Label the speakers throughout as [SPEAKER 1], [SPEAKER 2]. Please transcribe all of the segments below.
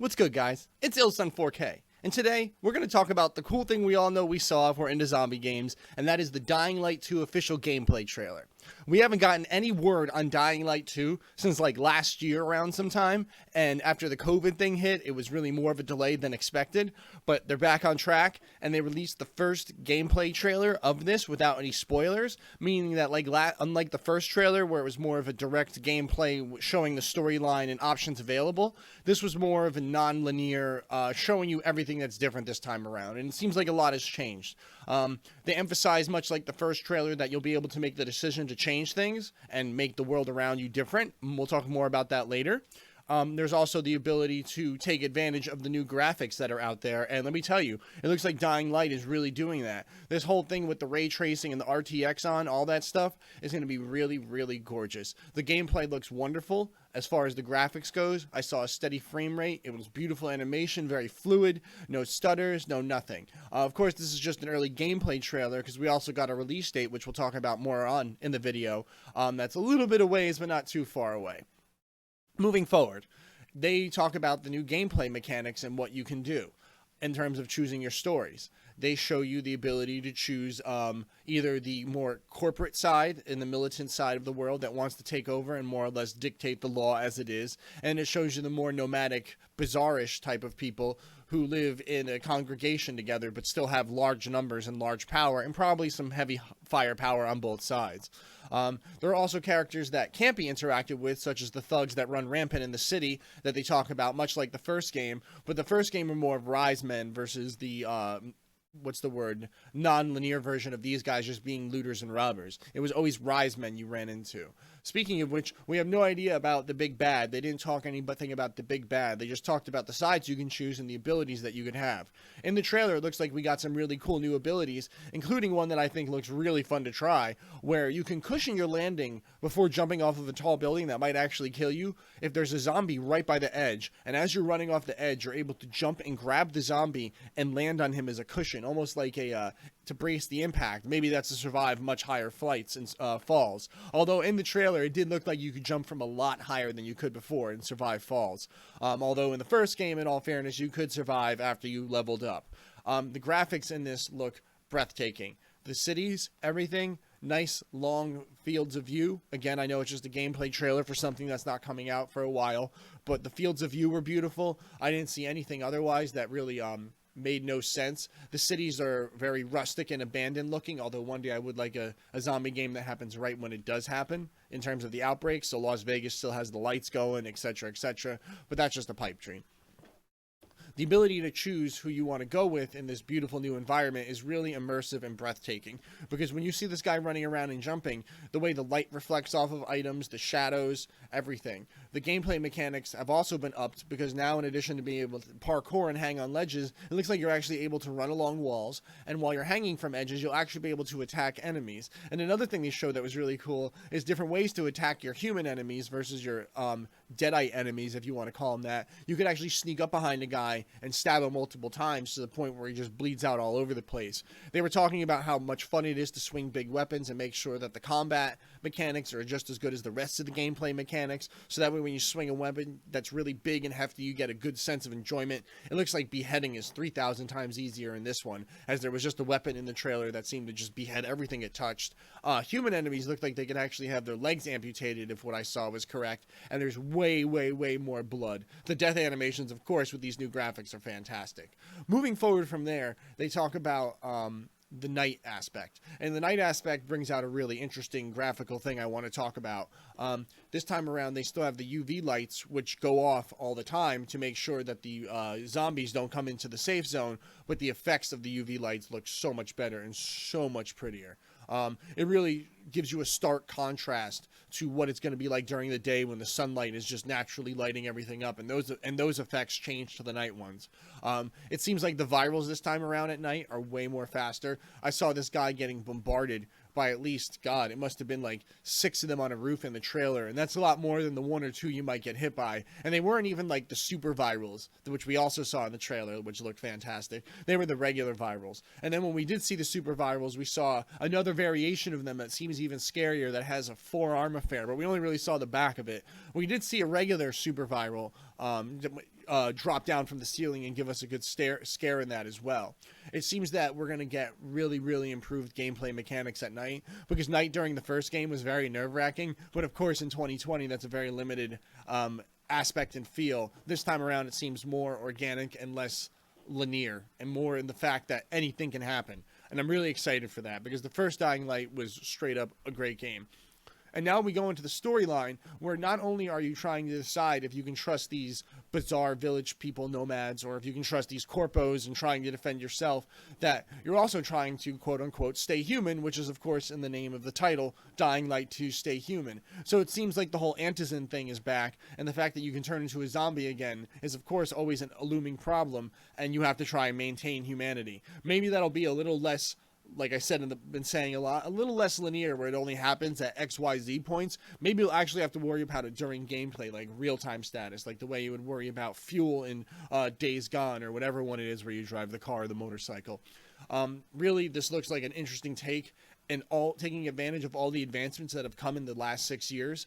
[SPEAKER 1] What's good, guys? It's ILLSVN4k, and today we're going to talk about the cool thing we all know we saw if we're into zombie games, and that is the Dying Light 2 official gameplay trailer. We haven't gotten any word on Dying Light 2 since like last year around sometime, and after the COVID thing hit, it was really more of a delay than expected, but they're back on track, and they released the first gameplay trailer of this without any spoilers, meaning that unlike the first trailer where it was more of a direct gameplay showing the storyline and options available, this was more of a non-linear showing you everything that's different this time around, and it seems like a lot has changed. They emphasize, much like the first trailer, that you'll be able to make the decision to change things and make the world around you different. We'll talk more about that later. There's also the ability to take advantage of the new graphics that are out there, and let me tell you, it looks like Dying Light is really doing that. This whole thing with the ray tracing and the RTX on, all that stuff, is going to be really, really gorgeous. The gameplay looks wonderful. As far as the graphics goes, I saw a steady frame rate. It was beautiful animation, very fluid, no stutters, no nothing. Of course, this is just an early gameplay trailer because we also got a release date, which we'll talk about more on in the video. That's a little bit of ways, but not too far away. Moving forward, they talk about the new gameplay mechanics and what you can do in terms of choosing your stories. They show you the ability to choose either the more corporate side and the militant side of the world that wants to take over and more or less dictate the law as it is, and it shows you the more nomadic, bizarrish type of people who live in a congregation together but still have large numbers and large power and probably some heavy firepower on both sides. There are also characters that can't be interacted with, such as the thugs that run rampant in the city that they talk about, much like the first game, but the first game were more of rise men versus the non-linear version of these guys just being looters and robbers. It was always rise men you ran into. Speaking of which, we have no idea about the big bad. They didn't talk anything about the big bad. They just talked about the sides you can choose and the abilities that you could have. In the trailer, it looks like we got some really cool new abilities, including one that I think looks really fun to try, where you can cushion your landing before jumping off of a tall building that might actually kill you if there's a zombie right by the edge, and as you're running off the edge, you're able to jump and grab the zombie and land on him as a cushion, almost like to brace the impact. Maybe that's to survive much higher flights and falls. Although in the trailer, it did look like you could jump from a lot higher than you could before and survive falls. Although in the first game, in all fairness, you could survive after you leveled up. The graphics in this look breathtaking. The cities, everything, nice long fields of view. Again, I know it's just a gameplay trailer for something that's not coming out for a while, but the fields of view were beautiful. I didn't see anything otherwise that really made no sense. The cities are very rustic and abandoned looking, although one day I would like a zombie game that happens right when it does happen in terms of the outbreak, so Las Vegas still has the lights going, etc., etc., but that's just a pipe dream. The ability to choose who you want to go with in this beautiful new environment is really immersive and breathtaking, because when you see this guy running around and jumping, the way the light reflects off of items, the shadows, everything. The gameplay mechanics have also been upped, because now in addition to being able to parkour and hang on ledges, it looks like you're actually able to run along walls, and while you're hanging from edges, you'll actually be able to attack enemies. And another thing they showed that was really cool is different ways to attack your human enemies versus your deadite enemies, if you want to call them that. You could actually sneak up behind a guy and stab him multiple times to the point where he just bleeds out all over the place. They were talking about how much fun it is to swing big weapons and make sure that the combat mechanics are just as good as the rest of the gameplay mechanics, so that way when you swing a weapon that's really big and hefty, you get a good sense of enjoyment. It looks like beheading is 3,000 times easier in this one, as there was just a weapon in the trailer that seemed to just behead everything it touched. Human enemies looked like they could actually have their legs amputated, if what I saw was correct, and there's way, way, way more blood. The death animations, of course, with these new graphics are fantastic. Moving forward from there, they talk about the night aspect, and the night aspect brings out a really interesting graphical thing I want to talk about. This time around, they still have the UV lights, which go off all the time to make sure that the zombies don't come into the safe zone, but the effects of the UV lights look so much better and so much prettier. It really gives you a stark contrast to what it's going to be like during the day when the sunlight is just naturally lighting everything up, and those effects change to the night ones. It seems like the virals this time around at night are way more faster. I saw this guy getting bombarded by at least, God, it must have been like 6 of them on a roof in the trailer, and that's a lot more than the 1 or 2 you might get hit by. And they weren't even like the super virals, which we also saw in the trailer, which looked fantastic. They were the regular virals. And then when we did see the super virals, we saw another variation of them that seems even scarier, that has a forearm affair, but we only really saw the back of it. We did see a regular super viral drop down from the ceiling and give us a good scare in that as well. It seems that we're going to get really, really improved gameplay mechanics at night, because night during the first game was very nerve-wracking, but of course in 2020 that's a very limited aspect and feel. This time around it seems more organic and less linear, and more in the fact that anything can happen. And I'm really excited for that, because the first Dying Light was straight up a great game. And now we go into the storyline, where not only are you trying to decide if you can trust these bizarre village people, nomads, or if you can trust these corpos and trying to defend yourself, that you're also trying to, quote-unquote, stay human, which is, of course, in the name of the title, Dying Light 2 Stay Human. So it seems like the whole antizin thing is back, and the fact that you can turn into a zombie again is, of course, always a looming problem, and you have to try and maintain humanity. Maybe that'll be a little less, like I said, been saying a lot, a little less linear, where it only happens at XYZ points. Maybe you'll actually have to worry about it during gameplay, like real-time status, like the way you would worry about fuel in Days Gone, or whatever one it is where you drive the car or the motorcycle. Really, this looks like an interesting take, and taking advantage of all the advancements that have come in the last 6 years.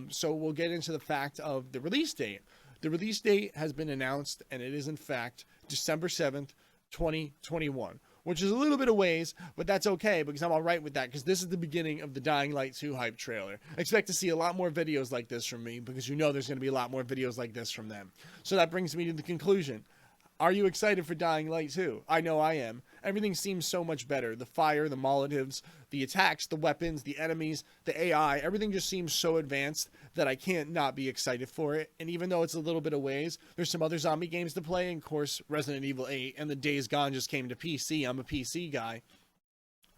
[SPEAKER 1] So we'll get into the fact of the release date. The release date has been announced, and it is in fact December 7th, 2021. Which is a little bit of ways, but that's okay, because I'm all right with that, because this is the beginning of the Dying Light 2 hype trailer. Expect to see a lot more videos like this from me, because you know there's going to be a lot more videos like this from them. So that brings me to the conclusion. Are you excited for Dying Light 2? I know I am. Everything seems so much better. The fire, the Molotovs, the attacks, the weapons, the enemies, the AI, everything just seems so advanced that I can't not be excited for it. And even though it's a little bit of ways, there's some other zombie games to play. And of course, Resident Evil 8 and the Days Gone just came to PC. I'm a PC guy.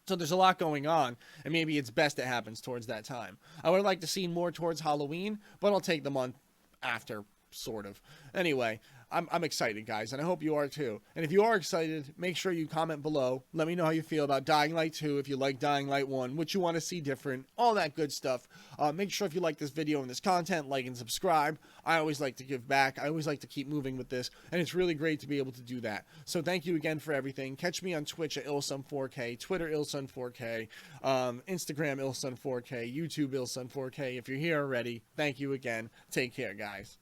[SPEAKER 1] So there's a lot going on, and maybe it's best it happens towards that time. I would like to see more towards Halloween, but I'll take the month after, sort of. Anyway, I'm excited, guys, and I hope you are too. And if you are excited, make sure you comment below. Let me know how you feel about Dying Light 2, if you like Dying Light 1, what you want to see different, all that good stuff. Make sure if you like this video and this content, like and subscribe. I always like to give back. I always like to keep moving with this, and it's really great to be able to do that. So thank you again for everything. Catch me on Twitch at ILLSVN4k, Twitter ILLSVN4k, Instagram ILLSVN4k, YouTube ILLSVN4k. If you're here already, thank you again. Take care, guys.